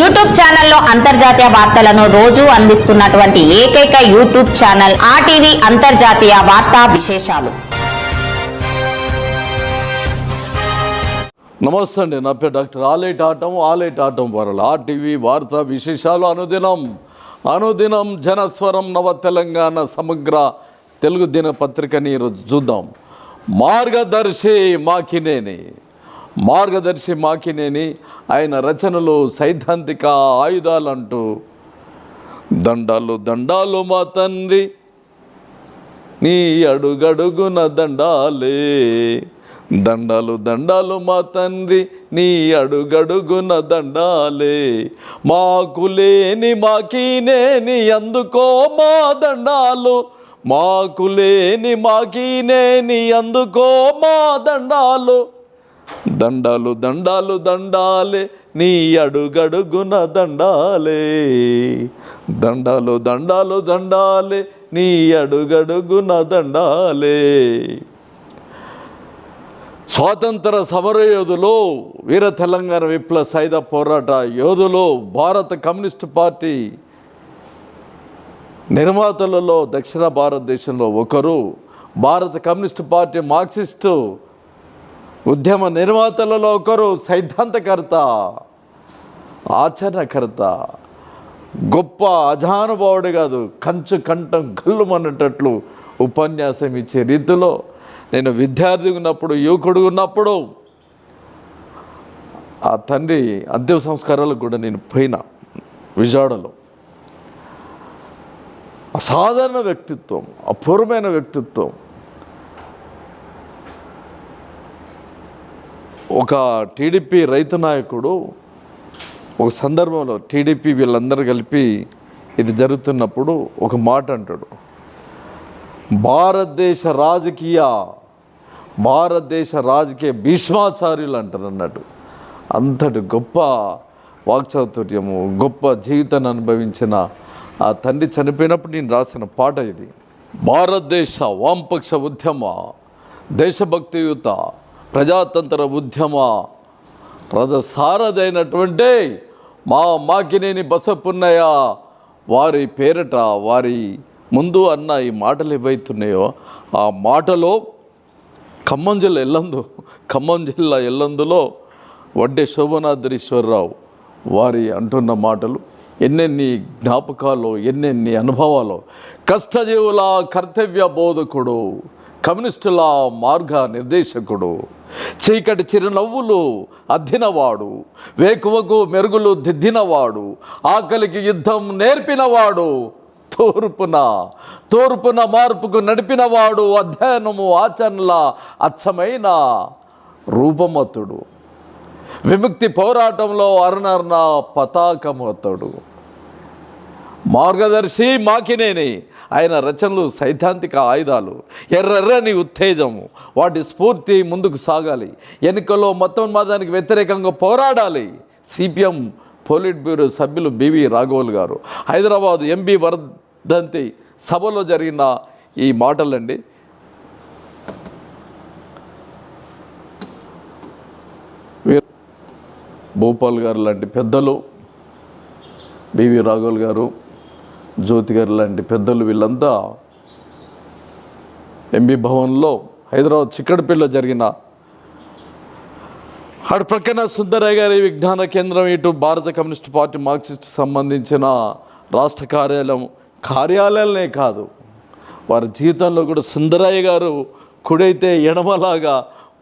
YouTube ఛానల్లో అంతర్జాతీయ వార్తలను రోజు అందిస్తున్నటువంటి ఏకైక యూట్యూబ్ ఛానల్ ఆర్టీవీ అంతర్జాతీయ వార్తా విశేషాలు. నమస్తే అండి, నా పేరు డాక్టర్ ఆలేటాటం వరల ఆర్టీవీ వార్తా విశేషాలు అనుదినం జనస్వరం నవ తెలంగాణ సమగ్ర తెలుగు దినపత్రికని ఈరోజు చూద్దాం. మార్గదర్శి మాకినేని ఆయన రచనలు సైద్ధాంతిక ఆయుధాలంటూ దండాలు మా తండ్రి నీ అడుగడుగున దండాలే, దండాలు మా తండ్రి నీ అడుగడుగున దండాలే, మాకులేని మాకినేని అందుకో మా దండాలు, మాకులేని మాకినేని అందుకో మా దండాలు, దండాలే నీ అడుగడుగున దండాలే, దండాలే నీ అడుగడుగున దండాలే. స్వాతంత్ర సమరయోధులు, వీర తెలంగాణ విప్లవ సాయుధ పోరాట యోధులు, భారత కమ్యూనిస్టు పార్టీ నిర్మాతలలో దక్షిణ భారతదేశంలో ఒకరు, భారత కమ్యూనిస్టు పార్టీ మార్క్సిస్టు ఉద్యమ నిర్మాతలలో ఒకరు, సైద్ధాంతకర్త, ఆచరణకర్త, గొప్ప అజానుభావుడు కాదు, కంఠం గల్లుమన్నట్లు ఉపన్యాసం ఇచ్చే రీతిలో నేను విద్యార్థిగా ఉన్నప్పుడు, యువకుడు ఉన్నప్పుడు ఆ తండ్రి అంత్య సంస్కారాలకు కూడా నేను పోయినా విజయవాడలో. అసాధారణ వ్యక్తిత్వం, అపూర్వమైన వ్యక్తిత్వం. ఒక టీడీపీ రైతు నాయకుడు ఒక సందర్భంలో టీడీపీ వీళ్ళందరూ కలిపి ఇది జరుగుతున్నప్పుడు ఒక మాట అంటాడు, భారతదేశ రాజకీయ భీష్మాచార్యులు అంటారు అన్నట్టు. అంతటి గొప్ప వాక్చాతుర్యము, గొప్ప జీవితాన్ని అనుభవించిన ఆ తండ్రి చనిపోయినప్పుడు నేను రాసిన పాట ఇది. భారతదేశ వామపక్ష ఉద్యమ, దేశభక్తియుత, ప్రజాతంత్ర ఉద్యమ రథసారథైనటువంటి మాకినేని బసపున్నయ్య వారి పేరట, వారి ముందు అన్న ఈ మాటలు ఏవైతున్నాయో ఆ మాటలో ఖమ్మం జిల్లా ఎల్లందులో వడ్డే శోభనాద్రీశ్వరరావు వారి అంటున్న మాటలు ఎన్నెన్ని జ్ఞాపకాలు, ఎన్నెన్ని అనుభవాలు. కష్టజీవుల కర్తవ్య బోధకుడు, కమ్యూనిస్టుల మార్గ నిర్దేశకుడు, చీకటి చిరునవ్వులు అద్దినవాడు, వేకువకు మెరుగులు దిద్దినవాడు, ఆకలికి యుద్ధం నేర్పినవాడు, తూర్పున మార్పుకు నడిపినవాడు, అధ్యయనము ఆచరణల అచ్చమైన రూపమతుడు, విముక్తి పోరాటంలో అరుణర్ణ పతాకమతడు. మార్గదర్శి మాకినేని ఆయన రచనలు సైద్ధాంతిక ఆయుధాలు, ఎర్రని ఉత్తేజము, వాటి స్ఫూర్తి ముందుకు సాగాలి, ఎన్నికల్లో మతానికి వ్యతిరేకంగా పోరాడాలి. సిపిఎం పోలిట్ బ్యూరో సభ్యులు బివి రాఘవులు గారు హైదరాబాద్ ఎంబీ వర్ధంతి సభలో జరిగిన ఈ మాటలండి. భూపాల్ గారు లాంటి పెద్దలు, బివి రాఘవులు గారు, జ్యోతి గారు లాంటి పెద్దలు, వీళ్ళంతా ఎంబీ భవన్లో హైదరాబాద్ చిక్కడపల్లిలో జరిగిన అటు ప్రక్కన సుందరయ్య గారి విజ్ఞాన కేంద్రం, ఇటు భారత కమ్యూనిస్ట్ పార్టీ మార్క్సిస్ట్ సంబంధించిన రాష్ట్ర కార్యాలయాలనే కాదు, వారి జీవితంలో కూడా సుందరయ్య గారు కుడైతే ఎడమలాగా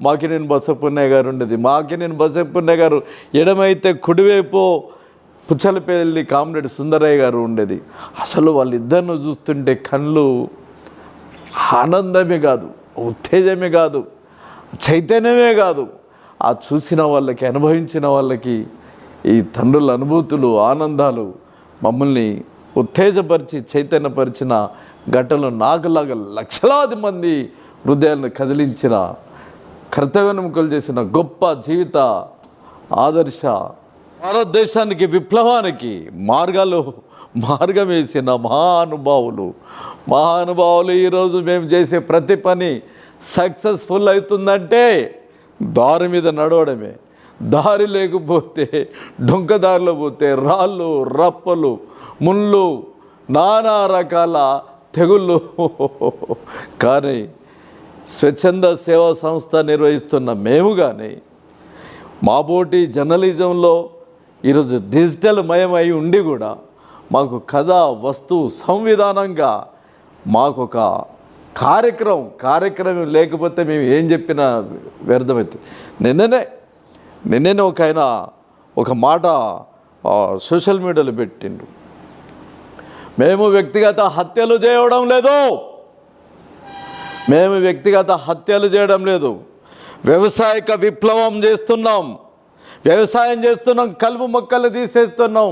మాకినేని బసపున్నయ్య గారు ఉండేది. మాకినేని బసపున్నయ్య గారు ఎడమైతే కుడివైపు పుచ్చలపల్లి కామ్రేడ్ సుందరయ్య గారు ఉండేది. అసలు వాళ్ళిద్దరిని చూస్తుంటే కళ్ళు ఆనందమే కాదు, ఉత్తేజమే కాదు, చైతన్యమే కాదు, ఆ చూసిన వాళ్ళకి, అనుభవించిన వాళ్ళకి ఈ తండ్రుల అనుభూతులు, ఆనందాలు మమ్మల్ని ఉత్తేజపరిచి చైతన్యపరిచిన ఘటనలు నాకులాగా లక్షలాది మంది హృదయాలను కదిలించిన, కర్తవ్యముకలు చేసిన గొప్ప జీవిత ఆదర్శ, భారతదేశానికి విప్లవానికి మార్గం వేసిన మహానుభావులు ఈరోజు మేము చేసే ప్రతి పని సక్సెస్ఫుల్ అవుతుందంటే దారి మీద నడవడమే, దారి లేకపోతే డొంకదారిలో పోతే రాళ్ళు రప్పలు ముళ్ళు నానా రకాల తెగుళ్ళు. కానీ స్వచ్ఛంద సేవా సంస్థ నిర్వహిస్తున్న మేము కానీ మాబోటి జర్నలిజంలో ఈరోజు డిజిటల్ మయమై ఉండి కూడా మాకు కథ వస్తువు సంవిధానంగా మాకు ఒక కార్యక్రమం లేకపోతే మేము ఏం చెప్పినా వ్యర్థమవుతుంది. నిన్ననే ఒక మాట సోషల్ మీడియాలో పెట్టిండు, మేము వ్యక్తిగత హత్యలు చేయడం లేదు, వ్యవసాయక విప్లవం చేస్తున్నాం, వ్యవసాయం చేస్తున్నాం, కలుపు మొక్కలు తీసేస్తున్నాం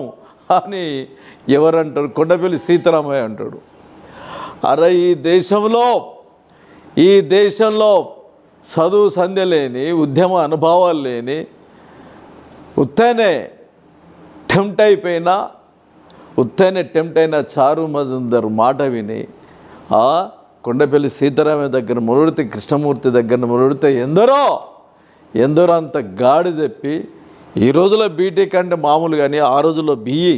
అని ఎవరంటారు? కొండపల్లి సీతారామయ్య అంటాడు. అరే ఈ దేశంలో చదువు సంధ్య లేని, ఉద్యమ అనుభవాలు లేని, ఉత్తనే టెంప్ట్ అయిన చారు మజుందర్ మాట విని కొండపల్లి సీతారామయ్య దగ్గర మురుడితే, కృష్ణమూర్తి దగ్గర మురుడితే ఎందరో అంత గాడి తెప్పి ఈ రోజులో బీటెక్ అంటే మామూలు, కానీ ఆ రోజుల్లో బిఈ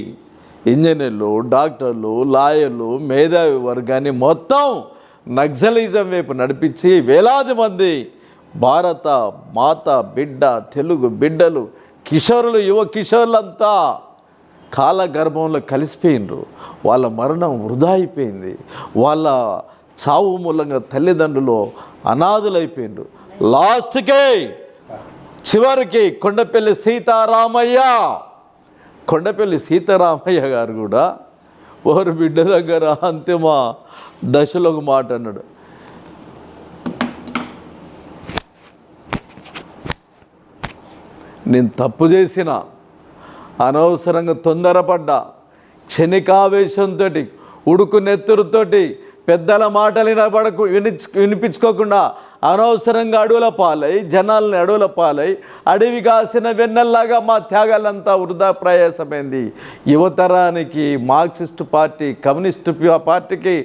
ఇంజనీర్లు, డాక్టర్లు, లాయర్లు, మేధావి వర్గాన్ని మొత్తం నక్సలిజం వైపు నడిపించి వేలాది మంది భారత మాత బిడ్డ, తెలుగు బిడ్డలు, కిషోరులు, యువ కిషోరులంతా కాలగర్భంలో కలిసిపోయినరు. వాళ్ళ మరణం వృధా అయిపోయింది. వాళ్ళ చావు మూలంగా తల్లిదండ్రులు అనాథులైపోయినరు. చివరికి కొండపల్లి సీతారామయ్య గారు కూడా వారి బిడ్డ దగ్గర అంతిమ దశలో ఒక మాట అన్నాడు, నేను తప్పు చేసిన, అనవసరంగా తొందరపడ్డా, క్షణికావేశంతో, ఉడుకు నెత్తురుతోటి, పెద్దల మాటలు వినిపించుకోకుండా అనవసరంగా జనాల్ని అడవుల పాలై అడవి కాసిన వెన్నెల్లాగా మా త్యాగాలంతా వృధా ప్రయాసమైంది. యువతరానికి, మార్క్సిస్టు పార్టీ, కమ్యూనిస్టు పార్టీకి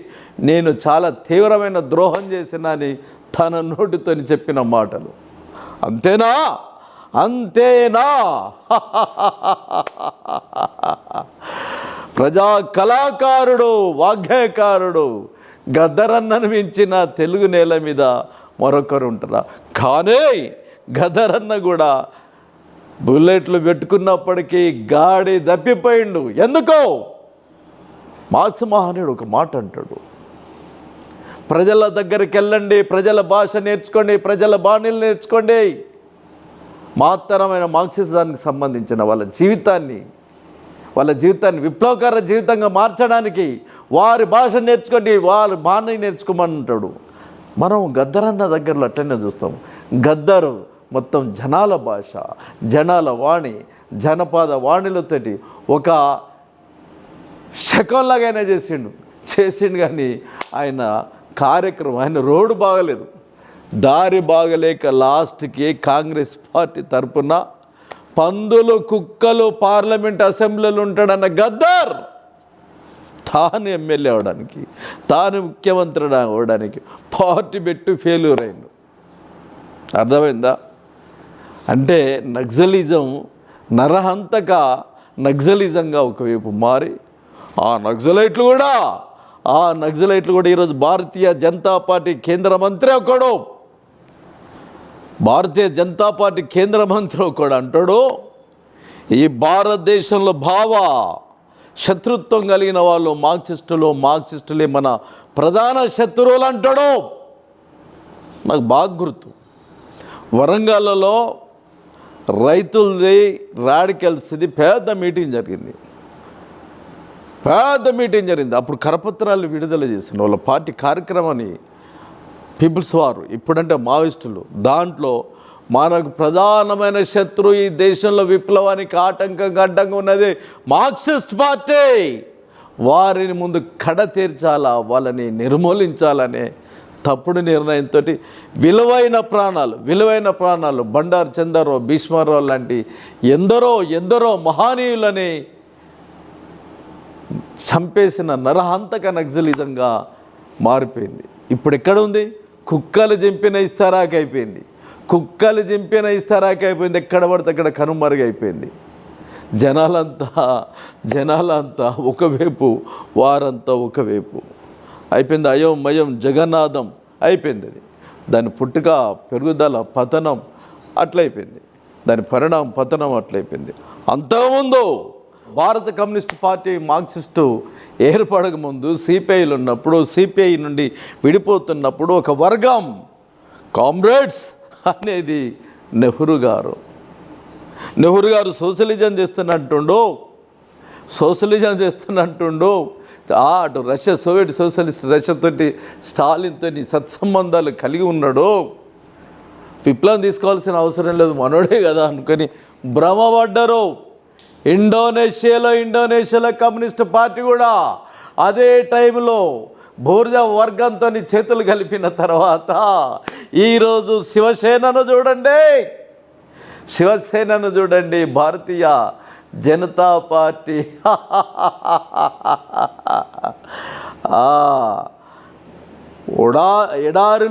నేను చాలా తీవ్రమైన ద్రోహం చేసినని తన నోటితో చెప్పిన మాటలు. అంతేనా ప్రజా కళాకారుడు, వాగ్గేయకారుడు గద్దరన్నను మించిన తెలుగు నేల మీద మరొకరు ఉంటారా? కానీ గద్దరన్న కూడా బుల్లెట్లు పెట్టుకున్నప్పటికీ గాడి దప్పిపోయిండు. ఎందుకో మార్క్స్ మహనీయుడు ఒక మాట అంటాడు, ప్రజల దగ్గరికి వెళ్ళండి, ప్రజల భాష నేర్చుకోండి, ప్రజల బాణీలు నేర్చుకోండి. మహత్తరమైన మార్క్సిజానికి సంబంధించిన వాళ్ళ జీవితాన్ని విప్లవకర జీవితంగా మార్చడానికి వారి భాష నేర్చుకోండి, వారి బాణీ నేర్చుకోమంటాడు. మనం గద్దరన్న దగ్గరలో అట్లనే చూస్తాం. గద్దరు మొత్తం జనాల భాష, జనాల వాణి, జనపద వాణిలతోటి ఒక శకంలాగా ఆయన చేసిండు కానీ ఆయన కార్యక్రమం, ఆయన రోడ్డు బాగలేదు, దారి బాగలేక లాస్ట్కి కాంగ్రెస్ పార్టీ తరపున పందులు, కుక్కలు పార్లమెంట్ అసెంబ్లీలో ఉంటాడన్న గద్దర్ తాను ఎమ్మెల్యే అవడానికి, తాను ముఖ్యమంత్రి అవడానికి పార్టీ పెట్టి ఫెయిల్యూర్ అయింది. అర్థమైందా? అంటే నక్సలిజం నరహంతక నక్సలిజంగా ఒకవైపు మారి ఆ నక్సలైట్లు కూడా ఈరోజు భారతీయ జనతా పార్టీ కేంద్ర మంత్రి ఒకడు అంటాడు, ఈ భారతదేశంలో శత్రుత్వం కలిగిన వాళ్ళు మార్క్సిస్టులే మన ప్రధాన శత్రువులు అంటాడు. నాకు బాగా గుర్తు, వరంగల్లో రైతులది రాడికల్స్ది పెద్ద మీటింగ్ జరిగింది. అప్పుడు కరపత్రాలు విడుదల చేసిన వాళ్ళ పార్టీ కార్యక్రమాన్ని పీపుల్స్ వారు, ఇప్పుడంటే మావోయిస్టులు, దాంట్లో మనకు ప్రధానమైన శత్రువు ఈ దేశంలో విప్లవానికి అడ్డంగా ఉన్నది మార్క్సిస్ట్ పార్టీ. వారిని ముందు కడ తీర్చాలా, వాళ్ళని నిర్మూలించాలనే తప్పుడు నిర్ణయంతో విలువైన ప్రాణాలు బండారు చంద్రరావు, భీష్మారావు లాంటి ఎందరో మహానీయులని చంపేసిన నరహంతక నక్సలిజంగా మారిపోయింది. ఇప్పుడు ఎక్కడ ఉంది? కుక్కలు చంపిన ఇస్తారాకైపోయింది. కుక్కలు చింపిన ఇస్తారాకైపోయింది, ఎక్కడ పడితే అక్కడ కనుమరుగైపోయింది. జనాలంతా ఒకవైపు, వారంతా ఒకవైపు అయిపోయింది. అయోమయం జగన్నాథం అయిపోయింది. అది దాని పుట్టుక, పెరుగుదల, పతనం అట్లయిపోయింది. దాని పరిణామం, పతనం అట్లయిపోయింది. అంతకుముందు భారత కమ్యూనిస్ట్ పార్టీ మార్క్సిస్టు ఏర్పడక ముందు సిపిఐలు ఉన్నప్పుడు, సిపిఐ నుండి విడిపోతున్నప్పుడు ఒక వర్గం కామ్రేడ్స్ అనేది నెహ్రూ గారు సోషలిజం చేస్తున్నట్టుండో అటు రష్యా, సోవియట్ సోషలిస్ట్ రష్యాతోటి, స్టాలిన్తో సత్సంబంధాలు కలిగి ఉన్నాడో, విప్లవం తీసుకోవాల్సిన అవసరం లేదు, మనోడే కదా అనుకొని భ్రమపడ్డారు. ఇండోనేషియాలో కమ్యూనిస్ట్ పార్టీ కూడా అదే టైంలో బూర్జా వర్గంతో చేతులు కలిపిన తర్వాత ఈరోజు శివసేనను చూడండి, భారతీయ జనతా పార్టీ ఎడారి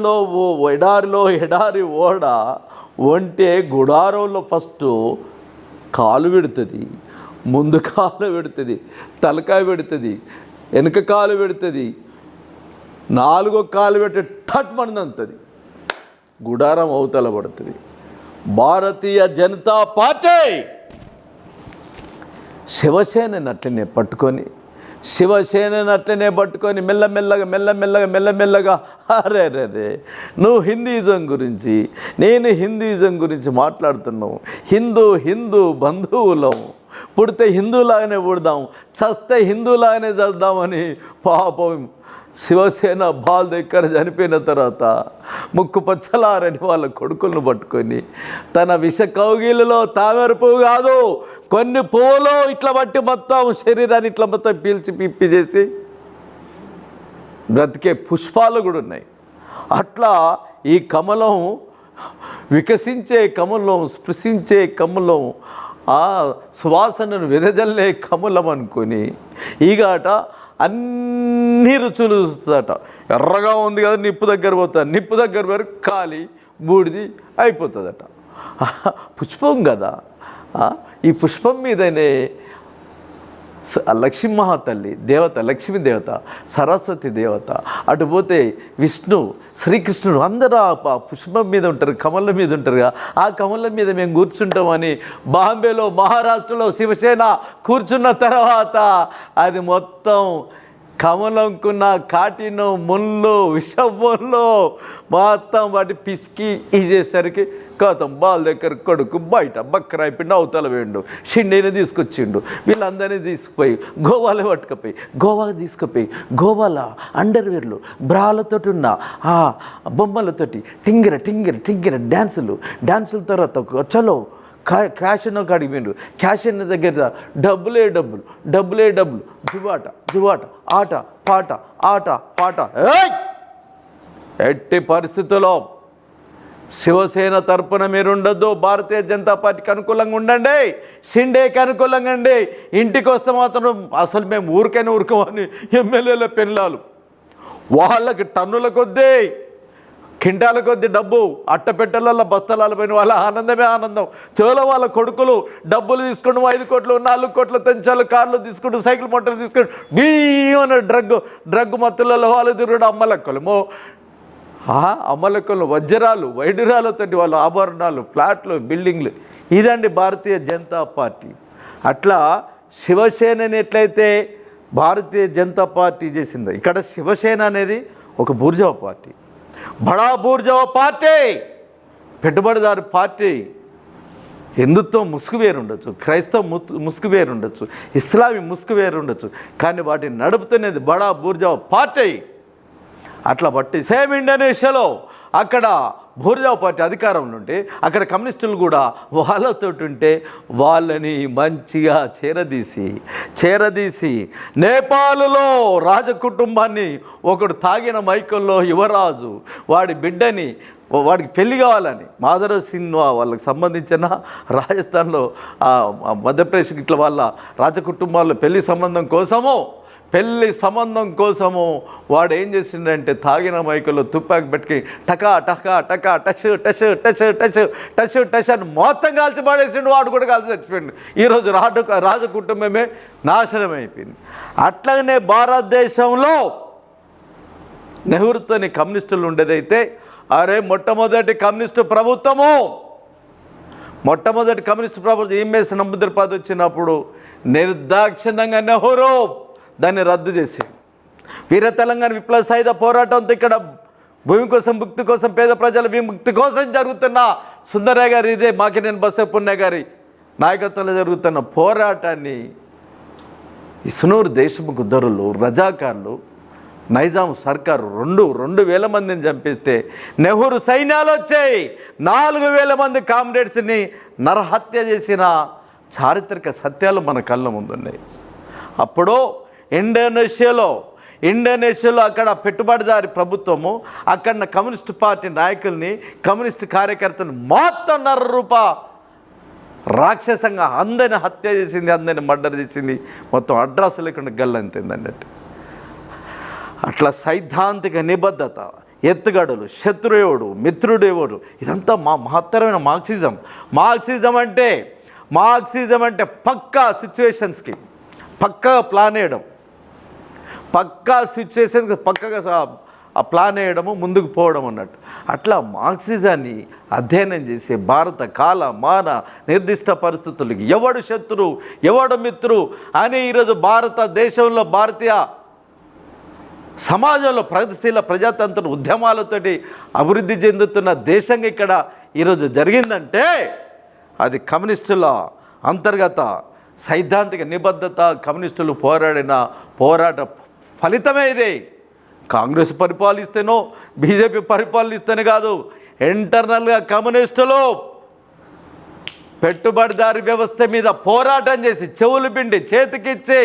ఓడ వంటే గుడారంలో ఫస్ట్ కాలు పెడుతుంది, ముందు కాలు పెడుతుంది, తలకాయ పెడుతుంది, వెనుక కాలు పెడుతుంది, నాలుగో కాలు పెట్టి ఠట్ మనంతది, గుడారం అవతల పడుతుంది. భారతీయ జనతా పార్టీ శివసేనని అట్లనే పట్టుకొని మెల్లమెల్లగా అరే నువ్వు హిందూయిజం గురించి, నేను హిందూయిజం గురించి మాట్లాడుతున్నావు. హిందూ బంధువులం, పుడితే హిందూలాగానే పుడదాం, చస్తే హిందూలాగానే చేద్దామని పాపం శివసేన బాల్ దగ్గర చనిపోయిన తర్వాత ముక్కు పచ్చలారని వాళ్ళ కొడుకులను పట్టుకొని తన విష కౌగిలిలో తామర పువ్వు కాదు, కొన్ని పువ్వులో ఇట్లా బట్టి మొత్తం శరీరాన్ని ఇట్లా మొత్తం పీల్చి పిప్పి చేసి బ్రతికే పుష్పాలు కూడా ఉన్నాయి. అట్లా ఈ కమలం, వికసించే కమలం, స్పృశించే కమలం, ఆ సువాసనను వెదజల్లే కమలం అనుకొని ఈగాట అన్ని రుచులు చూస్తుందట. ఎర్రగా ఉంది కదా, నిప్పు దగ్గర పోతుంది, నిప్పు దగ్గర వరకు కాలి బూడిది అయిపోతుందట. పుష్పం కదా, ఈ పుష్పం మీదనే లక్ష్మీమహాతల్లి దేవత, లక్ష్మీ దేవత, సరస్వతి దేవత, అటు పోతే విష్ణు, శ్రీకృష్ణుడు అందరూ ఆ పుష్పం మీద ఉంటారు, కమలం మీద ఉంటారుగా. ఆ కమలం మీద మేము కూర్చుంటామని బాంబేలో, మహారాష్ట్రలో శివసేన కూర్చున్న తర్వాత అది మొత్తం కమలంకున్న కాటిను, ముళ్ళు, విషముళ్ళు మొత్తం వాటి పిసికి ఇచ్చేసరికి గౌతమ్ బాల్ దగ్గర కొడుకు బయట బక్కరాయి పిండి అవతల వేయండు, షిండీని తీసుకొచ్చిండు. వీళ్ళందరినీ తీసుకుపోయి గోవాలో పట్టుకుపోయి, గోవాలో అండర్వేర్లు, బ్రాలతోటి ఉన్న ఆ బొమ్మలతోటి టింగిర డ్యాన్సుల తర్వాత చలో క్యాషన్లో అడిగిపోయిండు. క్యాషన్ దగ్గర డబ్బులే డబ్బులు, జువాట ఆట పాట. ఎట్టి పరిస్థితుల్లో శివసేన తరపున మీరు ఉండొద్దు, భారతీయ జనతా పార్టీకి అనుకూలంగా ఉండండి, షిండేకి అనుకూలంగా అండి. ఇంటికి వస్తే మాత్రం అసలు మేము ఊరుకోమని ఎమ్మెల్యేల పెళ్ళాలు వాళ్ళకి టన్నుల కొద్దీ, కింటాల కొద్ది డబ్బు అట్టపెట్టెలలో బస్తలాలు పోయిన వాళ్ళ ఆనందమే ఆనందం. చోలో వాళ్ళ కొడుకులు డబ్బులు తీసుకుంటూ 5 కోట్లు 4 కోట్లు తెంచాలు, కార్లు తీసుకుంటూ, సైకిల్ మోటార్లు తీసుకుంటూ బీయన డ్రగ్ మత్తులలో వాళ్ళు తిరుగుడు అమ్మలెక్కలు వజ్రాలు, వైడ్యురాలతోటి వాళ్ళ ఆభరణాలు, ఫ్లాట్లు, బిల్డింగ్లు. ఇదండి భారతీయ జనతా పార్టీ. అట్లా శివసేనని ఎట్లయితే భారతీయ జనతా పార్టీ చేసిందో, ఇక్కడ శివసేన అనేది ఒక బూర్జువా పార్టీ, బడా బూర్జువా పార్టీ, పెట్టుబడిదారు పార్టీ. హిందుత్వం ముసుగు వేరుండొచ్చు, క్రైస్తవ ముసుగు వేరుండొచ్చు, ఇస్లామీ ముసుగు వేరుండొచ్చు, కానీ వాటిని నడుపుతున్నది బడా బూర్జువా పార్టీ. అట్లా బట్టి సేమ్ ఇండోనేషియాలో అక్కడ బూర్జువా పార్టీ అధికారంలో ఉంటే అక్కడ కమ్యూనిస్టులు కూడా వాళ్ళతో ఉంటే వాళ్ళని మంచిగా చేరదీసి నేపాల్లో రాజకుటుంబాన్ని ఒకడు తాగిన మైకంలో యువరాజు వాడి బిడ్డని వాడికి పెళ్లి కావాలని మాధవ సిన్హా వాళ్ళకి సంబంధించిన రాజస్థాన్లో మధ్యప్రదేశ్ ఇట్లా వాళ్ళ రాజకుటుంబాల్లో పెళ్లి సంబంధం కోసము పెళ్లి సంబంధం కోసము వాడు ఏం చేసిండంటే తాగిన మైకులో తుపాకి పెట్టుకి టకా టకా టకా టచ్ టచ్ టచ్ టచ్ టచ్ టచ్ అని మొత్తం కాల్చి పడేసిండు. వాడు కూడా కాల్చి చచ్చిపోయిండు. ఈరోజు రాజు కుటుంబమే నాశనం అయిపోయింది. అట్లాగనే భారతదేశంలో నెహ్రూతోని కమ్యూనిస్టులు ఉండేదైతే మొట్టమొదటి కమ్యూనిస్టు ప్రభుత్వం ఎంఎస్ నమ్ముద్రపాద్ వచ్చినప్పుడు నిర్దాక్షిణ్యంగా నెహ్రూ దాన్ని రద్దు చేసింది. వీర తెలంగాణ విప్లవ సాయుధ పోరాటంతో ఇక్కడ భూమి కోసం, ముక్తి కోసం, పేద ప్రజల విముక్తి కోసం జరుగుతున్న సుందరయ్య గారి ఇదే మాకినేని బసవపున్నయ్య గారి నాయకత్వంలో జరుగుతున్న పోరాటాన్ని ఈ సునూరు దేశముఖ్ దొరలు, రజాకార్లు, నైజాం సర్కారు 2,000 మందిని చంపిస్తే నెహ్రూ సైన్యాలు వచ్చాయి. 4,000 మంది కామ్రేడ్స్ని నరహత్య చేసిన చారిత్రక సత్యాలు మన కళ్ళ ముందున్నాయి. అప్పుడు ఇండోనేషియాలో అక్కడ పెట్టుబడిదారి ప్రభుత్వము అక్కడ కమ్యూనిస్ట్ పార్టీ నాయకుల్ని, కమ్యూనిస్ట్ కార్యకర్తలను మొత్తం ₹1 రాక్షసంగా అందరిని హత్య చేసింది, అందరిని మర్డర్ చేసింది, మొత్తం అడ్రస్ లేకుండా గల్లంతింది అన్నట్టు. అట్లా సైద్ధాంతిక నిబద్ధత, ఎత్తుగడలు, శత్రువుడు మిత్రుడేవుడు, ఇదంతా మహత్తరమైన మార్క్సిజం అంటే పక్కా సిచ్యువేషన్స్కి పక్కా ప్లాన్ వేయడం, పక్కా సిచ్యువేషన్కి పక్కగా ప్లాన్ వేయడము, ముందుకు పోవడం అన్నట్టు. అట్లా మార్క్సిజాన్ని అధ్యయనం చేసే భారత కాల మాన నిర్దిష్ట పరిస్థితులకి ఎవడు శత్రువు ఎవడు మిత్రువు అని ఈరోజు భారతదేశంలో, భారతీయ సమాజంలో ప్రగతిశీల ప్రజాతంత్ర ఉద్యమాలతోటి అభివృద్ధి చెందుతున్న దేశంగా ఇక్కడ ఈరోజు జరిగిందంటే అది కమ్యూనిస్టుల అంతర్గత సైద్ధాంతిక నిబద్ధత, కమ్యూనిస్టులు పోరాట ఫలితమే ఇది. కాంగ్రెస్ పరిపాలిస్తేనో బీజేపీ పరిపాలిస్తేనే కాదు, ఇంటర్నల్గా కమ్యూనిస్టులు పెట్టుబడిదారి వ్యవస్థ మీద పోరాటం చేసి చెవులు పిండి చేతికిచ్చి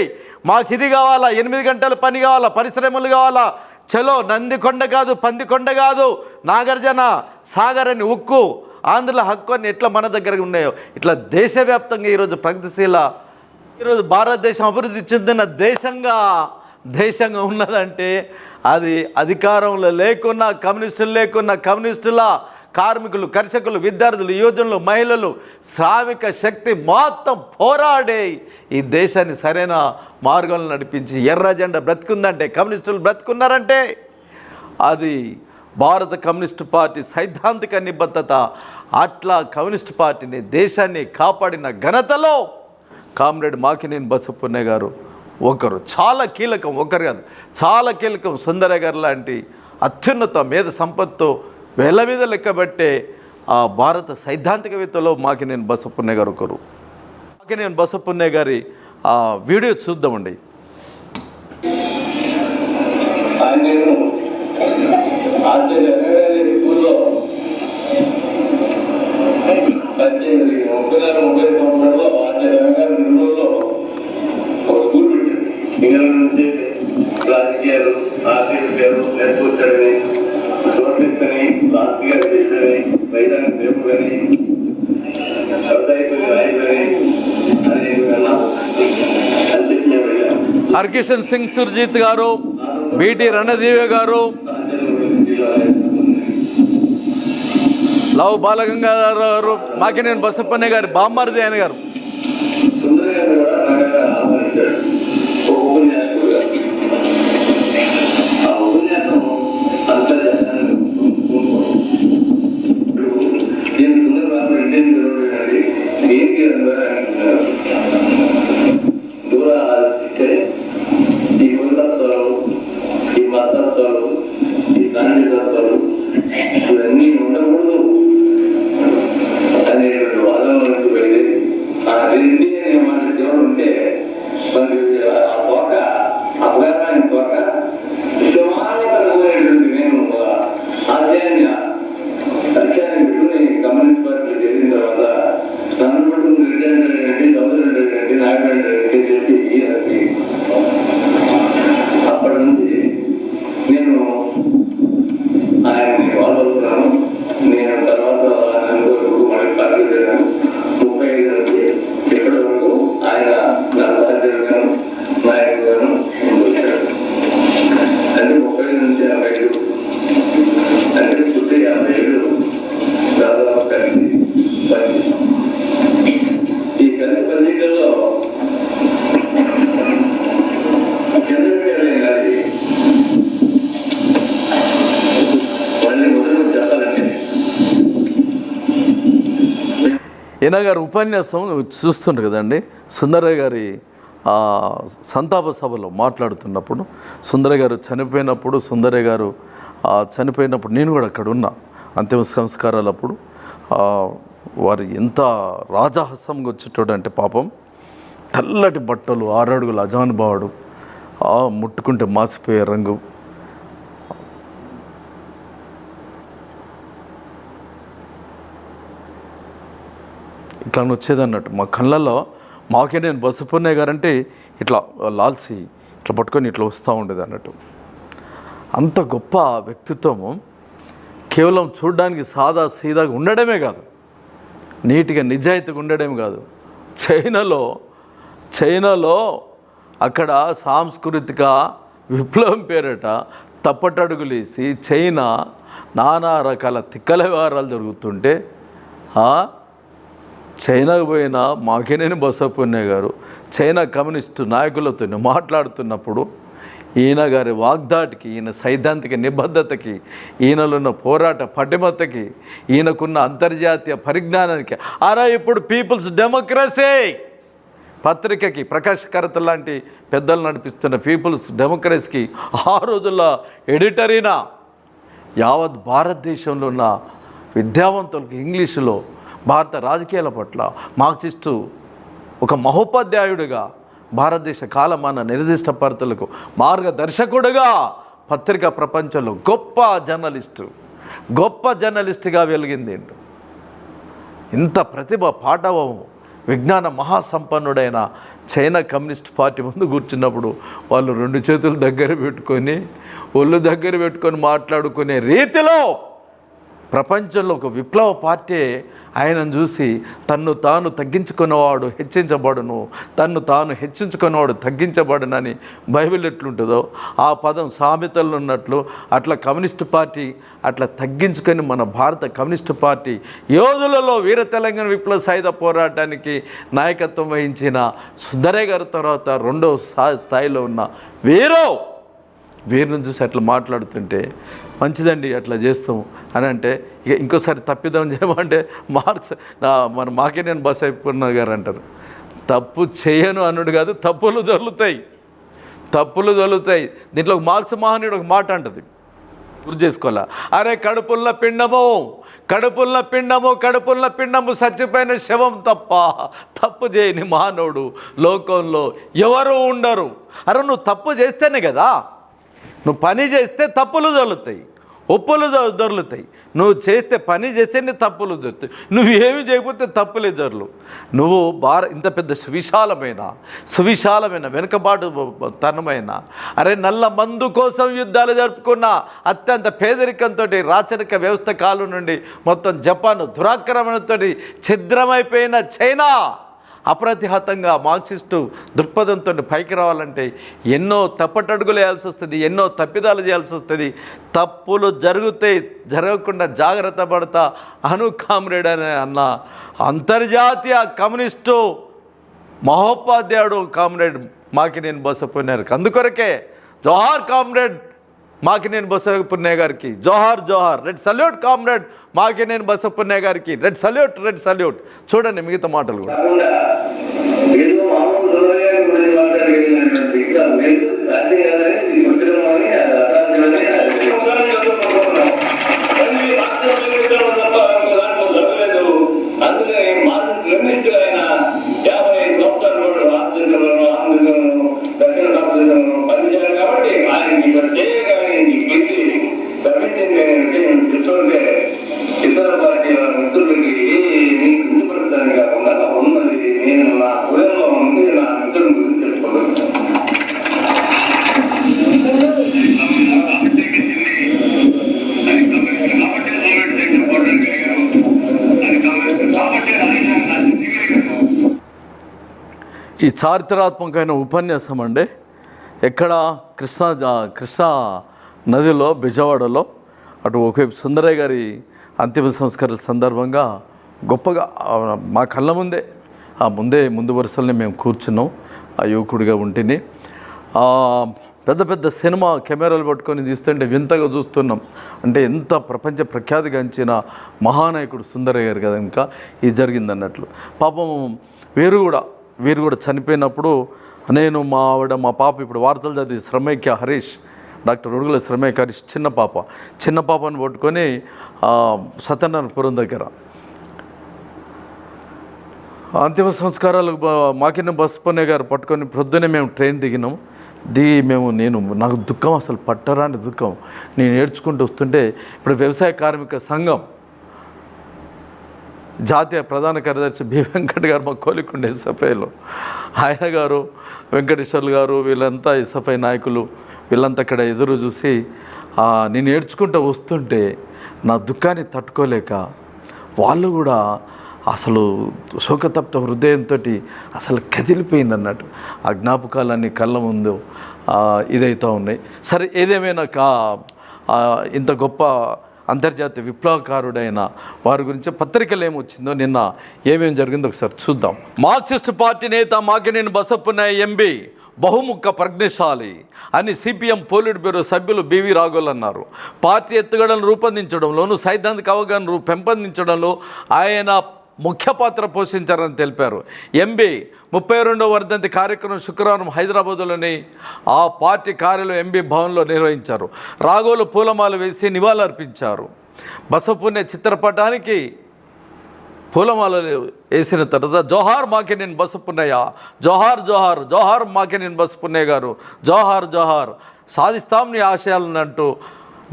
మాకు ఇది కావాలా, 8 గంటల పని కావాలా, పరిశ్రమలు కావాలా, చలో నందికొండ కాదు, పందికొండ కాదు, నాగార్జున సాగర్ అని ఉక్కు, ఆంధ్రుల హక్కు అని ఎట్లా మన దగ్గర ఉన్నాయో ఇట్లా దేశవ్యాప్తంగా ఈరోజు ప్రగతిశీల, ఈరోజు భారతదేశం అభివృద్ధి చెందిన దేశంగా ఉన్నదంటే అది అధికారంలో లేకున్నా, కమ్యూనిస్టుల కార్మికులు, కర్షకులు, విద్యార్థులు, యువజనులు, మహిళలు, శ్రామిక శక్తి మొత్తం పోరాడే ఈ దేశాన్ని సరైన మార్గంలో నడిపించి ఎర్ర జెండా బ్రతుకుందంటే, కమ్యూనిస్టులు బ్రతుకున్నారంటే అది భారత కమ్యూనిస్టు పార్టీ సైద్ధాంతిక నిబద్ధత. అట్లా కమ్యూనిస్టు పార్టీని, దేశాన్ని కాపాడిన ఘనతలో కామ్రేడ్ మాకినేని బసవపున్నయ్య గారు ఒకరు. చాలా కీలకం, ఒకరు కాదు, చాలా కీలకం. సుందరయ్య గారు లాంటి అత్యున్నత మేధ సంపత్తో వేల మీద లెక్కబట్టే ఆ భారత సైద్ధాంతికవేత్తలో మాకినేని బసవపున్నయ్య గారు ఒకరు. మాకినేని బసవపున్నయ్య గారి ఆ వీడియో చూద్దామండి. రాజకీయాలు, ఆర్థికలు, నేర్పుతారని, చూపిస్తని, రాజకీయ చేస్తని, రైతాంగ నేర్పుదని, వ్యవసాయకులు రాయదని హర్కిషన్ సింగ్ సుర్జీత్ గారు, బిటి రణదీవ గారు, లవ్ బాలగంగాధర్ గారు, మాకినేని బసవపున్నయ్య గారి బామ్మర్ది ఆయన గారు. ఇవన్నీ ఉండకూడదు అనే వాదనలకు వెళ్ళి ఆ రెండింటి మాట దేవుడు ఉంటే మనకి ఆ పోక అవగాహన పోక ఇష్టమానటువంటి నేను ఆశయాన్ని లక్ష్యాన్ని పెట్టుకుని కమ్యూనిస్ట్ పార్టీ చేరిన తర్వాత నన్ను పెట్టుకుని రిటైర్ ఈయన గారి ఉపన్యాసం చూస్తుండ్రు కదండి. సుందరయ్య గారి సంతాప సభలో మాట్లాడుతున్నప్పుడు సుందరయ్య గారు చనిపోయినప్పుడు నేను కూడా అక్కడ ఉన్నా అంతిమ సంస్కారాలప్పుడు. వారు ఎంత రాజహంసంగా వచ్చేటోడు అంటే పాపం, తెల్లటి బట్టలు, 6 అడుగుల అజానుభావుడు, ముట్టుకుంటే మాసిపోయే రంగు. ఇట్లా వచ్చేదన్నట్టు మా కళ్ళల్లో. మాకే నేను బసవపున్నయ్య గారంటే ఇట్లా లాల్సి ఇట్లా పట్టుకొని ఇట్లా వస్తూ ఉండేది అన్నట్టు. అంత గొప్ప వ్యక్తిత్వము కేవలం చూడడానికి సాదా సీదాగా ఉండడమే కాదు, నీట్గా నిజాయితీగా ఉండడమే కాదు. చైనాలో అక్కడ సాంస్కృతిక విప్లవం పేరిట తప్పటడుగులేసి చైనా నానా రకాల తిక్కల వ్యవహారాలు జరుగుతుంటే చైనాకు పోయిన మాకేనేని బసవపున్నయ్య గారు చైనా కమ్యూనిస్టు నాయకులతో మాట్లాడుతున్నప్పుడు ఈయన గారి వాగ్దాటికి, ఈయన సైద్ధాంతిక నిబద్ధతకి, ఈయనలో ఉన్న పోరాట పటిమతకి, ఈయనకున్న అంతర్జాతీయ పరిజ్ఞానానికి, ఇప్పుడు పీపుల్స్ డెమోక్రసీ పత్రికకి ప్రకాష్ కరత లాంటి పెద్దలు నడిపిస్తున్న పీపుల్స్ డెమోక్రసీకి ఆ రోజుల్లో ఎడిటరీనా యావత్ భారతదేశంలో ఉన్న విద్యావంతులకు ఇంగ్లీషులో భారత రాజకీయాల పట్ల మార్క్సిస్టు ఒక మహోపాధ్యాయుడిగా, భారతదేశ కాలమాన నిర్దిష్ట పరిస్థితులకు మార్గదర్శకుడుగా పత్రికా ప్రపంచంలో గొప్ప జర్నలిస్టుగా వెలిగింది. ఇంత ప్రతిభ, పాఠవం, విజ్ఞాన మహాసంపన్నుడైన చైనా కమ్యూనిస్ట్ పార్టీ ముందు కూర్చున్నప్పుడు వాళ్ళు 2 చేతులు దగ్గర పెట్టుకొని, ఒళ్ళు దగ్గర పెట్టుకొని మాట్లాడుకునే రీతిలో ప్రపంచంలో ఒక విప్లవ పార్టీ ఆయనను చూసి తన్ను తాను తగ్గించుకున్నవాడు హెచ్చించబడును, తన్ను తాను హెచ్చించుకున్నవాడు తగ్గించబడునని బైబిల్ ఎట్లుంటుందో ఆ పదం సామెతల్లో ఉన్నట్లు అట్లా కమ్యూనిస్టు పార్టీ అట్లా తగ్గించుకొని మన భారత కమ్యూనిస్టు పార్టీ యోధులలో వీర తెలంగాణ విప్లవ సాయుధ పోరాటానికి నాయకత్వం వహించిన సుందరయ్య గారి తర్వాత 2వ స్థాయిలో ఉన్న వీరిని చూసి అట్లా మాట్లాడుతుంటే మంచిదండి అట్లా చేస్తాము అని అంటే, ఇక ఇంకోసారి తప్పిదం చేయమంటే మాకే నేను బసవపున్నయ్య గారు అంటారు. తప్పు చేయను అనుడు కాదు, తప్పులు దొరుకుతాయి. దీంట్లో మార్క్స్ మహనీయుడు ఒక మాట అంటది, గుర్తు చేసుకోవాలా. అరే కడుపుల్ల పిండము చచ్చిపోయిన శవం తప్పు చేయని మానవుడు లోకంలో ఎవరు ఉండరు. అరే నువ్వు తప్పు చేస్తేనే కదా, నువ్వు పని చేస్తే తప్పులు దొరుకుతాయి, ఒప్పులు దొరుకుతాయి. నువ్వు చేస్తే పని చేస్తేనే తప్పులు దొరుకుతాయి. నువ్వు ఏమి చేయకపోతే తప్పులే దొరలు. నువ్వు ఇంత పెద్ద సువిశాలమైన వెనుకబాటు తనమైన నల్ల మందు కోసం యుద్ధాలు జరుపుకున్న అత్యంత పేదరికంతో రాచరిక వ్యవస్థ కాలం నుండి మొత్తం జపాన్ దురాక్రమణతో ఛిద్రమైపోయిన చైనా అప్రతిహతంగా మార్క్సిస్టు దృక్పథంతో పైకి రావాలంటే ఎన్నో తప్పటడుగులు వేయాల్సి వస్తుంది, ఎన్నో తప్పిదాలు చేయాల్సి వస్తుంది. తప్పులు జరగకుండా జాగ్రత్త పడతా కామ్రేడ్ అన్న అంతర్జాతీయ కమ్యూనిస్టు మహోపాధ్యాయుడు కామ్రేడ్ మాకినేని బసవపున్నయ్య గారికి. అందుకొరకే జోహార్ కామ్రేడ్ మాకినేని బసవపున్నయ్య గారికి, జోహార్. Red salute comrade Makineni Basavapunnaiah గారికి, రెడ్ సల్యూట్. చూడండి మిగతా మాటలు కూడా. ఈ చారిత్రాత్మకమైన ఉపన్యాసం అండి ఎక్కడ కృష్ణా నదిలో బెజవాడలో అటు ఒకవైపు సుందరయ్య గారి అంతిమ సంస్కారాల సందర్భంగా గొప్పగా మా కళ్ళ ముందు వరుసలోనే మేము కూర్చున్నాం. ఆ యువకుడిగా ఉంటేనే పెద్ద పెద్ద సినిమా కెమెరాలు పట్టుకొని తీస్తుంటే వింతగా చూస్తున్నాం. అంటే ఎంత ప్రపంచ ప్రఖ్యాతిగాంచిన మహానాయకుడు సుందరయ్య గారు కదా ఇంకా ఇది జరిగింది అన్నట్లు. పాపం వీరు కూడా చనిపోయినప్పుడు నేను మా ఆవిడ మా పాప ఇప్పుడు వార్తలు చదివి శ్రమైక్య హరీష్, డాక్టర్ ఉడుగుల శ్రమైక్య హరీష్ చిన్న పాపను పట్టుకొని సత్యనారాయణపురం దగ్గర అంతిమ సంస్కారాలు మాకిన్న బస్పనే గారు పట్టుకొని ప్రొద్దునే మేము ట్రైన్ దిగినాం. నాకు దుఃఖం అసలు పట్టరాని దుఃఖం. నేను ఏడ్చుకుంటూ వస్తుంటే ఇప్పుడు వ్యవసాయ కార్మిక సంఘం జాతీయ ప్రధాన కార్యదర్శి బి వెంకట్ గారు మా కోలికుండే ఎస్ఎఫ్ఐలో, ఆయన గారు వెంకటేశ్వర్లు గారు వీళ్ళంతా ఎస్ఎఫ్ఐ నాయకులు వీళ్ళంతా అక్కడ ఎదురు చూసి నేను ఏడ్చుకుంటూ వస్తుంటే నా దుఃఖాన్ని తట్టుకోలేక వాళ్ళు కూడా అసలు శోకతప్త హృదయంతో అసలు కదిలిపోయింది అన్నట్టు. ఆ జ్ఞాపకాలన్నీ కళ్ళ ముందు ఇదైతూ ఉన్నాయి. సరే, ఏదేమైనా ఇంత గొప్ప అంతర్జాతీయ విప్లవకారుడైన వారి గురించి పత్రికలు ఏమొచ్చిందో నిన్న ఏమేమి జరిగిందో ఒకసారి చూద్దాం. మార్క్సిస్ట్ పార్టీ నేత మాకినేని బసప్పనాయ ఎంబీ బహుముఖ ప్రజ్ఞశాలి అని సిపిఎం పోలిట్ బ్యూరో సభ్యులు బివి రాఘోల్ అన్నారు. పార్టీ ఎత్తుగడలను రూపొందించడంలోనూ సైద్ధాంతిక అవగాహన పెంపొందించడంలో ఆయన ముఖ్య పాత్ర పోషించారని తెలిపారు. ఎంబీ 32వ వర్ధంతి కార్యక్రమం శుక్రవారం హైదరాబాద్లోని ఆ పార్టీ కార్యాలయం ఎంబీ భవన్లో నిర్వహించారు. రాఘోలు పూలమాల వేసి నివాళులర్పించారు. బసవపుణ్య చిత్రపటానికి పూలమాలలు వేసిన తర్వాత జోహార్ మాకినేని బసవపున్నయ్య, జోహార్ జోహార్ జోహార్ మాకినేని బసవపున్నయ్య గారు, జోహార్ జోహార్ సాధిస్తాం నీ ఆశయాలను అంటూ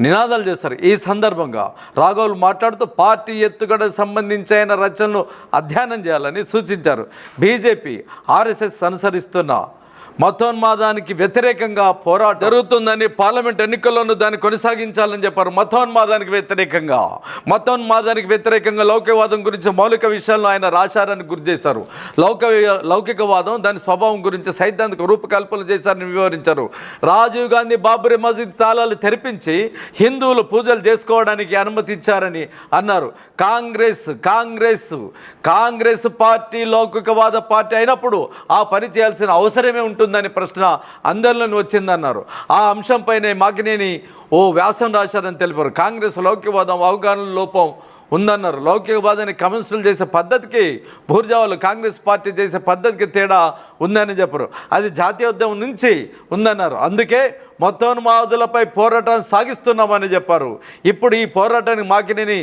నినాదాలు చేశారు. ఈ సందర్భంగా రాఘవులు మాట్లాడుతూ పార్టీ ఎత్తుగడకు సంబంధించిన రచనలు అధ్యయనం చేయాలని సూచించారు. బీజేపీ ఆర్ఎస్ఎస్ అనుసరిస్తున్న మతోన్మాదానికి వ్యతిరేకంగా పోరాటం జరుగుతుందని, పార్లమెంట్ ఎన్నికల్లోనూ దాన్ని కొనసాగించాలని చెప్పారు. మతోన్మాదానికి వ్యతిరేకంగా లౌకికవాదం గురించి మౌలిక విషయాలను ఆయన రాశారని గుర్తు చేశారు. లౌకికవాదం దాని స్వభావం గురించి సైద్ధాంతిక రూపకల్పన చేశారని వివరించారు. రాజీవ్ గాంధీ బాబ్రీ మసీద్ తాళాలు తెరిపించి హిందువులు పూజలు చేసుకోవడానికి అనుమతించారని అన్నారు. కాంగ్రెస్ పార్టీ లౌకికవాద పార్టీ అయినప్పుడు ఆ పని చేయాల్సిన అవసరమే ఉంటుందని ప్రశ్న అందరిలోని వచ్చిందన్నారు. ఆ అంశంపైనే మాకినేని ఓ వ్యాసం రాశారని తెలిపారు. కాంగ్రెస్ లౌకికవాదం అవగాహన లోపం ఉందన్నారు. లౌకికవాదాన్ని కమ్యూనిస్టులు చేసే పద్ధతికి బూర్జావాలు కాంగ్రెస్ పార్టీ చేసే పద్ధతికి తేడా ఉందని చెప్పారు. అది జాతీయ ఉద్యమం నుంచి ఉందన్నారు. అందుకే మతోన్మాదులపై పోరాటం సాగిస్తున్నామని చెప్పారు. ఇప్పుడు ఈ పోరాటానికి మాకినేని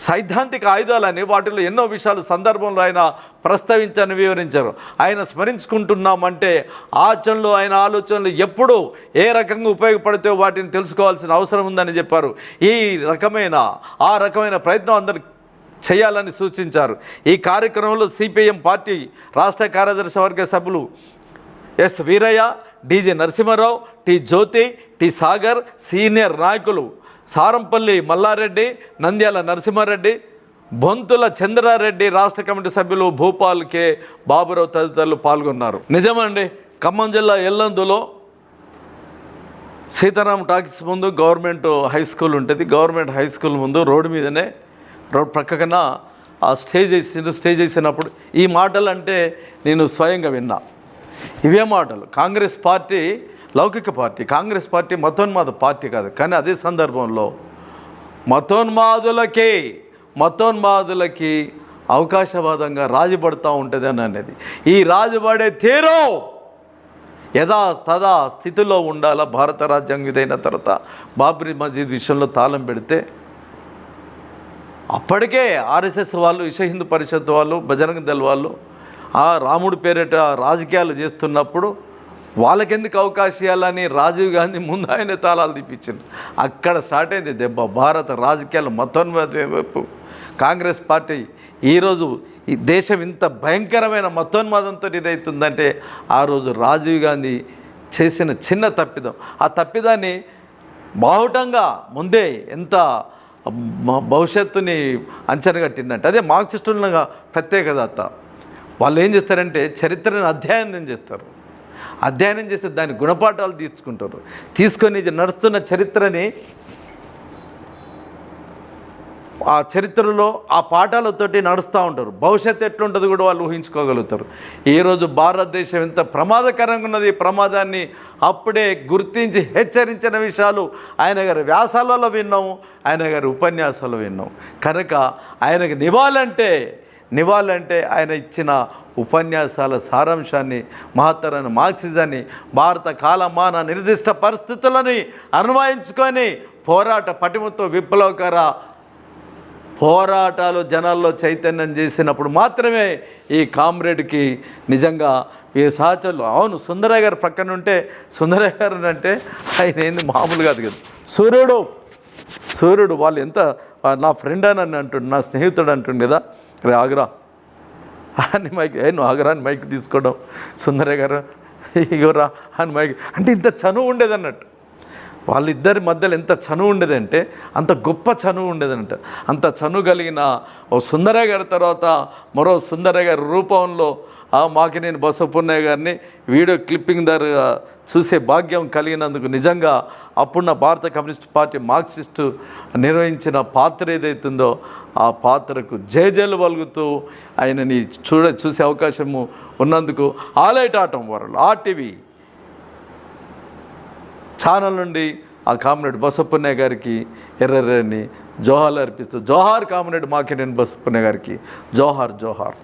సైద్ధాంతిక ఆయుధాలని వాటిలో ఎన్నో విషయాలు సందర్భంలో ఆయన ప్రస్తావించాలని వివరించారు. ఆయన స్మరించుకుంటున్నామంటే ఆచరణలో ఆయన ఆలోచనలు ఎప్పుడు ఏ రకంగా ఉపయోగపడితే వాటిని తెలుసుకోవాల్సిన అవసరం ఉందని చెప్పారు. ఆ రకమైన ప్రయత్నం అందరు చేయాలని సూచించారు. ఈ కార్యక్రమంలో సిపిఎం పార్టీ రాష్ట్ర కార్యదర్శి వర్గ సభ్యులు ఎస్ వీరయ్య, డిజి నరసింహారావు, టి జ్యోతి, టి సాగర్, సీనియర్ నాయకులు సారంపల్లి మల్లారెడ్డి, నంద్యాల నరసింహారెడ్డి, బొంతుల చంద్రారెడ్డి, రాష్ట్ర కమిటీ సభ్యులు భూపాల్ కె బాబురావు తదితరులు పాల్గొన్నారు. నిజమండి, ఖమ్మం జిల్లా ఎల్లందులో సీతారాం టాకీస్ ముందు గవర్నమెంట్ హై స్కూల్ ఉంటుంది. గవర్నమెంట్ హై స్కూల్ ముందు రోడ్డు మీదనే ప్రక్కన ఆ స్టేజ్ వేసినప్పుడు ఈ మాటలు అంటే నేను స్వయంగా విన్నా. ఇవే మాటలు. కాంగ్రెస్ పార్టీ లౌకిక పార్టీ, కాంగ్రెస్ పార్టీ మతోన్మాద పార్టీ కాదు. కానీ అదే సందర్భంలో మతోన్మాదులకి అవకాశవాదంగా రాజుపడుతూ ఉంటుంది అని అనేది. ఈ రాజుపడే తీరు తదా స్థితిలో ఉండాలా. భారత రాజ్యాంగం ఇదైన తర్వాత బాబ్రీ మసీద్ విషయంలో తాళం పెడితే అప్పటికే ఆర్ఎస్ఎస్ వాళ్ళు, విశ్వ హిందూ పరిషత్ వాళ్ళు, బజరంగ దళ్ వాళ్ళు ఆ రాముడి పేరిట రాజకీయాలు చేస్తున్నప్పుడు వాళ్ళకెందుకు అవకాశం ఇవ్వాలని రాజీవ్ గాంధీ ముందు ఆయన తాళాలు తీపించింది. అక్కడ స్టార్ట్ అయింది దెబ్బ. భారత రాజకీయాలు మతోన్మాదం వైపు కాంగ్రెస్ పార్టీ ఈరోజు ఈ దేశం ఇంత భయంకరమైన మతోన్మాదంతో ఇదవుతుందంటే ఆ రోజు రాజీవ్ గాంధీ చేసిన చిన్న తప్పిదం. ఆ తప్పిదాన్ని బాహుటంగా ముందే ఎంత భవిష్యత్తుని అంచనా కట్టిందంటే అదే మార్క్సిస్టులుగా ప్రత్యేకత. వాళ్ళు ఏం చేస్తారంటే చరిత్రను అధ్యయనం చేస్తే దాని గుణపాఠాలు తీసుకొని నడుస్తున్న చరిత్రని ఆ చరిత్రలో ఆ పాఠాలతోటి నడుస్తూ ఉంటారు. భవిష్యత్తు ఎట్లుంటుంది కూడా వాళ్ళు ఊహించుకోగలుగుతారు. ఈరోజు భారతదేశం ఎంత ప్రమాదకరంగా ఉన్నది, ఈ ప్రమాదాన్ని అప్పుడే గుర్తించి హెచ్చరించిన విషయాలు ఆయన గారి వ్యాసాలలో విన్నాము, ఆయన గారి ఉపన్యాసాలు విన్నాం. కనుక ఆయనకు నివాళంటే ఆయన ఇచ్చిన ఉపన్యాసాల సారాంశాన్ని, మహత్తరమైన మార్క్సిజాన్ని, భారత కాలమాన నిర్దిష్ట పరిస్థితులని అన్వయించుకొని పోరాట పటిమతో విప్లవకర పోరాటాలు జనాల్లో చైతన్యం చేసినప్పుడు మాత్రమే ఈ కామ్రేడ్కి నిజంగా ఈ సహచరులు. అవును, సుందరయ్య గారు పక్కన ఉంటే, సుందరయ్య గారు అంటే ఆయన ఏంది మామూలు కాదు కదా. సూర్యుడు వాళ్ళు ఎంత నా ఫ్రెండ్ అని అంటుండు, నా స్నేహితుడు అంటుండు కదా, రే ఆగ్రా అని మైక్, నువ్వు ఆగ్రా అని మైక్ తీసుకోవడం, సుందరయ్య గారు ఇగోరా అని మైక్ అంటే ఇంత చనువు ఉండేది అన్నట్టు. వాళ్ళిద్దరి మధ్యలో ఎంత చనువు ఉండేదంటే అంత గొప్ప చనువు ఉండేదంట. అంత చనువు కలిగిన ఓ సుందరయ్య గారి తర్వాత మరో సుందరయ్య గారి రూపంలో మాకినేని బసవపున్నయ్య గారిని వీడియో క్లిప్పింగ్ ద్వారా చూసే భాగ్యం కలిగినందుకు నిజంగా అప్పుడున్న భారత కమ్యూనిస్ట్ పార్టీ మార్క్సిస్టు నిర్వహించిన పాత్ర ఏదైతుందో ఆ పాత్రకు జయజయలు పలుకుతూ ఆయనని చూసే అవకాశము ఉన్నందుకు ఆలైట్ ఆటం వరల్డ్ RTV ఛానల్ నుండి ఆ కామ్రేడ్ బసవపున్నయ్య గారికి ఎర్రని జోహార్లు అర్పిస్తూ, జోహార్ కామ్రేడ్ మాకినేని బసవపున్నయ్య గారికి జోహార్ జోహార్.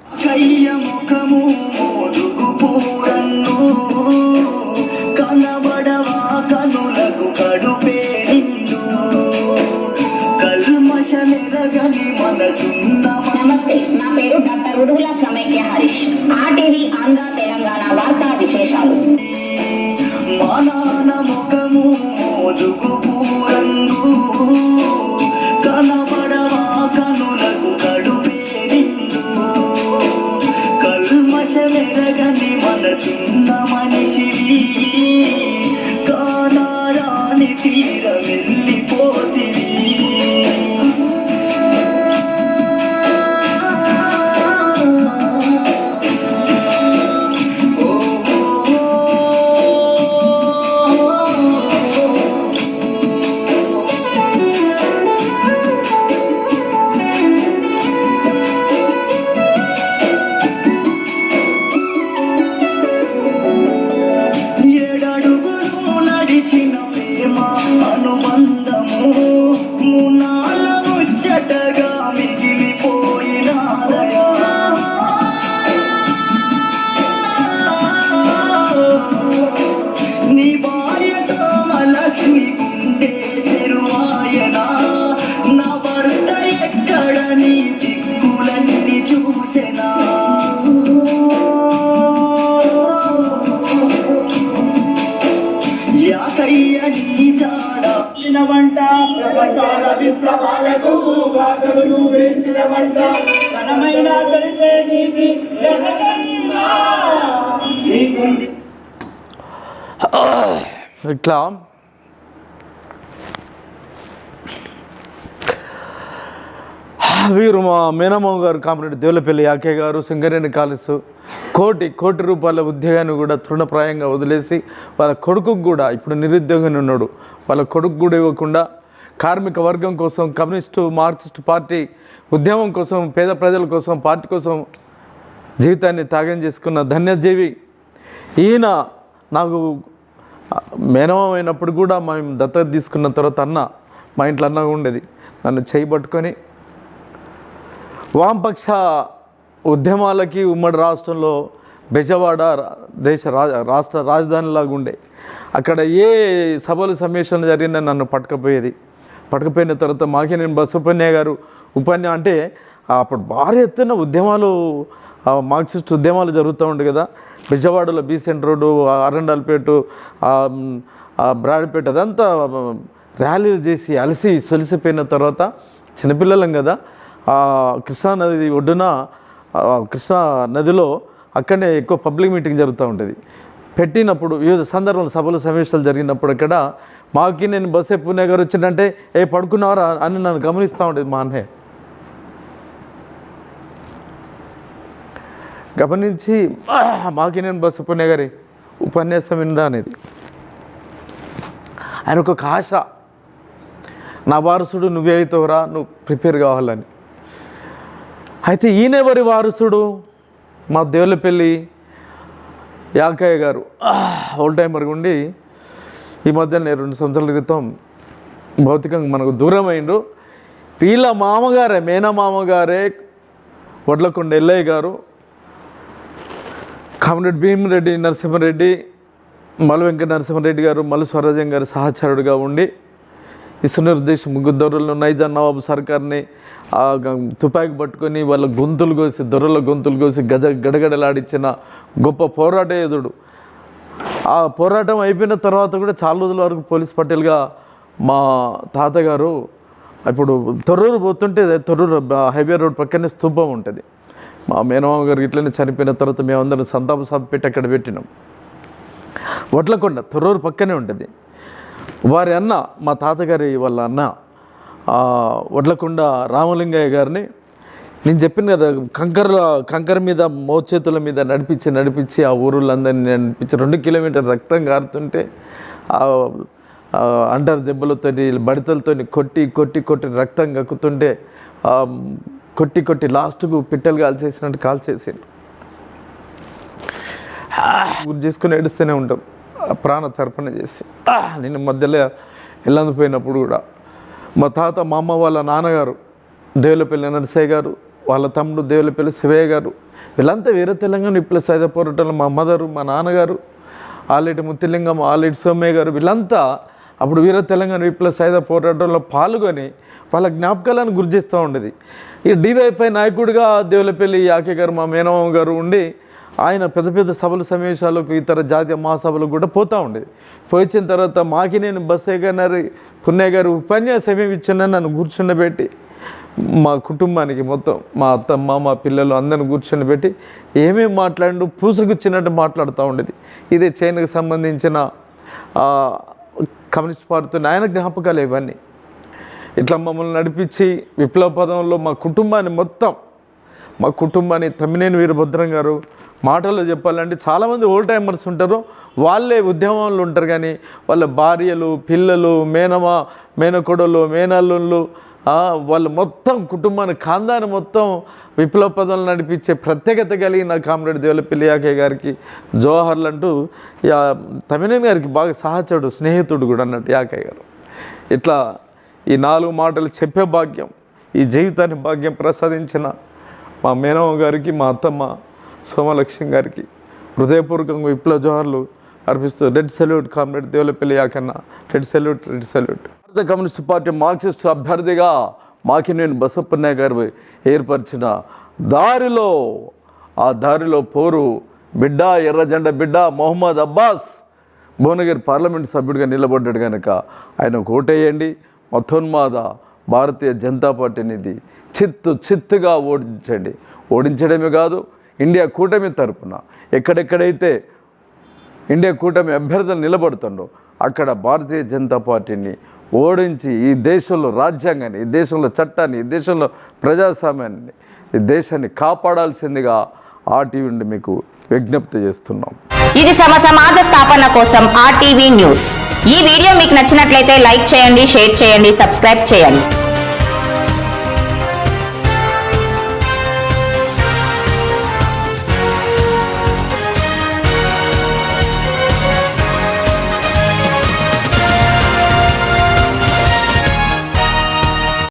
నమస్తే, నా పేరు డాక్టర్ ఉడుగుల సమైక్య హరీష్. RTV ఆంధ్ర తెలంగాణ వార్తా విశేషాలు. ఇట్లా వీరు మా మేనమామ గారు కామ్రేడ్ దేవులపల్లి యాకయ్య గారు, సింగరేణి కాలేసు కోటి రూపాయల ఉద్యోగాన్ని కూడా తృణప్రాయంగా వదిలేసి వాళ్ళ కొడుకుకు కూడా, ఇప్పుడు నిరుద్యోగాన్ని ఉన్నాడు, వాళ్ళ కొడుకు కూడా ఇవ్వకుండా కార్మిక వర్గం కోసం, కమ్యూనిస్టు మార్క్సిస్టు పార్టీ ఉద్యమం కోసం, పేద ప్రజల కోసం, పార్టీ కోసం జీవితాన్ని త్యాగం చేసుకున్న ధన్యజీవి ఈయన. నాకు మేనమామ అయినప్పుడు కూడా మేము దత్తత తీసుకున్న తర్వాత మా ఇంట్లో అన్నగా ఉండేది, నన్ను చేయబట్టుకొని వామపక్ష ఉద్యమాలకి ఉమ్మడి రాష్ట్రంలో బెజవాడ రాష్ట్ర రాజధానిలాగా ఉండే, అక్కడ ఏ సభలు సమావేశాలు జరిగినా నన్ను పట్టుకపోయిన తర్వాత మాకినేని బసవపున్నయ్య గారు అంటే అప్పుడు భారీ ఎత్తున ఉద్యమాలు, మార్క్సిస్ట్ ఉద్యమాలు జరుగుతూ ఉండే కదా. బెజవాడలో బీసెంట్ రోడ్డు, అరండాలపేట, బ్రాడ్పేట అదంతా ర్యాలీలు చేసి అలసి సొలిసిపోయిన తర్వాత చిన్నపిల్లలం కదా, కృష్ణా నది ఒడ్డున, కృష్ణా నదిలో అక్కడనే ఎక్కువ పబ్లిక్ మీటింగ్ జరుగుతూ ఉంటుంది. పెట్టినప్పుడు వివిధ సందర్భంలో సభలు సమావేశాలు జరిగినప్పుడు అక్కడ మాకినేని బసవపున్నయ్య గారు వచ్చిందంటే పడుకున్నారా అని నన్ను గమనిస్తూ ఉండేది మా అన్నయ్య. గమనించి మాకినేని బసవపున్నయ్య గారి ఉపన్యాసం వినడా అనేది ఆయన ఒక ఆశ. నా వారసుడు నువ్వే అవుతావురా, నువ్వు ప్రిపేర్ కావాలని. అయితే ఈయనెవరి వారసుడు? మా దేవులపల్లి యాకయ్య గారు ఓల్డ్ టైమర్గా ఉండి ఈ మధ్యనే 2 సంవత్సరాల క్రితం భౌతికంగా మనకు దూరం అయిండు. వీళ్ళ మామగారే, మేనమామగారే వడ్లకొండ ఎల్లయ్య గారు, కామిరెడ్డి భీమిరెడ్డి నరసింహారెడ్డి, మల్లు వెంకట నరసింహారెడ్డి గారు, మల్లు స్వరాజ్యం గారు సహచరుడుగా ఉండి ఇసునిర్దేశం ముగ్గురు నైజాం నవాబు సర్కార్ని తుపాకి పట్టుకొని వాళ్ళ గొంతులు కోసి, దొరల గొంతులు కోసి గడగడలాడించిన గొప్ప పోరాట యోధుడు. ఆ పోరాటం అయిపోయిన తర్వాత కూడా చాలా రోజుల వరకు పోలీస్ పటేల్గా మా తాతగారు, ఇప్పుడు తొర్రూరు పోతుంటే తొర్రూరు హైవే రోడ్ పక్కనే స్తూపం ఉంటుంది. మా మేనమామ గారు ఇట్లనే చనిపోయిన తర్వాత మేమందరం సంతాప సభ పెట్టి అక్కడ పెట్టినాం. వడ్లకొండ తొర్రూరు పక్కనే ఉంటుంది. వారి అన్న, మా తాతగారి వాళ్ళ అన్న వడ్లకొండ రామలింగయ్య గారిని నేను చెప్పాను కదా, కంకర మీద మోచేతుల మీద నడిపించి ఆ ఊరులందరినీ నడిపించి 2 కిలోమీటర్ల రక్తం కారుతుంటే అండర్ దెబ్బలతోటి బడితలతో కొట్టి రక్తం కక్కుతుంటే కొట్టి లాస్ట్కు పిట్టలు కాల్చేసినట్టు కాల్చేసాడు. గుర్తు చేసుకుని ఏడుస్తూనే ఉంటాం, ప్రాణ తర్పణ చేసి. నేను మధ్యలో వెళ్ళందుపోయినప్పుడు కూడా మా తాత, మా అమ్మ వాళ్ళ నాన్నగారు దేవులపల్లి నరసయ్య గారు, వాళ్ళ తమ్ముడు దేవులపల్లి శివయ్య గారు, వీళ్ళంతా వీర తెలంగాణ విప్లవ సాయుధ పోరాటంలో మా మదరు, మా నాన్నగారు, ఆలేటి ముత్తిలింగం, ఆలేటి సోమయ్య గారు, వీళ్ళంతా అప్పుడు వీర తెలంగాణ విప్లవ సాయుధ పోరాటంలో పాల్గొని వాళ్ళ జ్ఞాపకాలను గుర్తు చేస్తూ ఉండేది. ఈ డివైఎఫ్ఐ నాయకుడిగా దేవులపల్లి యాకయ్య గారు, మా మేనమామ గారు ఉండి ఆయన పెద్ద సభలు సమావేశాలకు, ఇతర జాతీయ మహాసభలకు కూడా పోతూ ఉండేది. పోయిన తర్వాత మాకినేని బస్సయ్య గారు, పున్నయ్య గారు ఉపన్యాసం ఏమి ఇచ్చినా నన్ను కూర్చుండబెట్టి మా కుటుంబానికి మొత్తం, మా అత్తమ్మ, మా పిల్లలు అందరిని కూర్చుండబెట్టి ఏమేమి మాట్లాడు పూసగుచ్చినట్టు మాట్లాడుతూ ఉండేది. ఇదే చైనాకు సంబంధించిన కమ్యూనిస్ట్ పార్టీ ఆయన జ్ఞాపకాలు ఇవన్నీ. ఇట్లా మమ్మల్ని నడిపించి విప్లవ పదంలో మా కుటుంబాన్ని తమ్మినేని వీరభద్రం గారు, మాటల్లో చెప్పాలంటే చాలామంది ఓల్డ్ టైమర్స్ ఉంటారు, వాళ్ళే ఉద్యమంలో ఉంటారు, కానీ వాళ్ళ భార్యలు, పిల్లలు, మేనకోడలు, మేనల్లుళ్ళు, వాళ్ళు మొత్తం కుటుంబాన్ని, ఖాందాన్ని మొత్తం విప్లవ పదంలో నడిపించే ప్రత్యేకత కలిగిన కామ్రేడ్ దేవులపల్లి యాకయ్య గారికి జోహార్లు అంటూ తమ్మినేని గారికి బాగా సహచరుడు, స్నేహితుడు కూడా అన్నట్టు యాకయ్య గారు. ఇట్లా ఈ 4 మాటలు చెప్పే భాగ్యం, ఈ జీవితాన్ని భాగ్యం ప్రసాదించిన మా మేనమ్మ గారికి, మా అత్తమ్మ సోమలక్ష్మి గారికి హృదయపూర్వకంగా విప్లవ జోహార్లు అర్పిస్తూ red salute comrade Devulapalli Yakanna. Red salute. భారత కమ్యూనిస్ట్ పార్టీ మార్క్సిస్ట్ అభ్యర్థిగా మాకినేని బసవపున్నయ్య గారు ఏర్పరిచిన దారిలో పోరు బిడ్డ, ఎర్రజెండ బిడ్డ మొహమ్మద్ అబ్బాస్ భువనగిరి పార్లమెంటు సభ్యుడిగా నిలబడ్డాడు కనుక ఆయనకు ఓటేయండి. మతోన్మాద భారతీయ జనతా పార్టీని చిత్తుగా ఓడించండి. ఓడించడమే కాదు, ఇండియా కూటమి తరపున ఎక్కడెక్కడైతే ఇండియా కూటమి అభ్యర్థులు నిలబడుతుండో అక్కడ భారతీయ జనతా పార్టీని ఓడించి ఈ దేశంలో రాజ్యాంగాన్ని, ఈ దేశంలో చట్టాన్ని, ఈ దేశంలో ప్రజాస్వామ్యాన్ని, ఈ దేశాన్ని కాపాడాల్సిందిగా RTV నుండి మీకు విజ్ఞప్తి చేస్తున్నాం. ఇది సమాజ స్థాపన కోసం RTV న్యూస్. ఈ వీడియో మీకు నచ్చినట్లయితే లైక్ చేయండి, షేర్ చేయండి, సబ్స్క్రైబ్ చేయండి.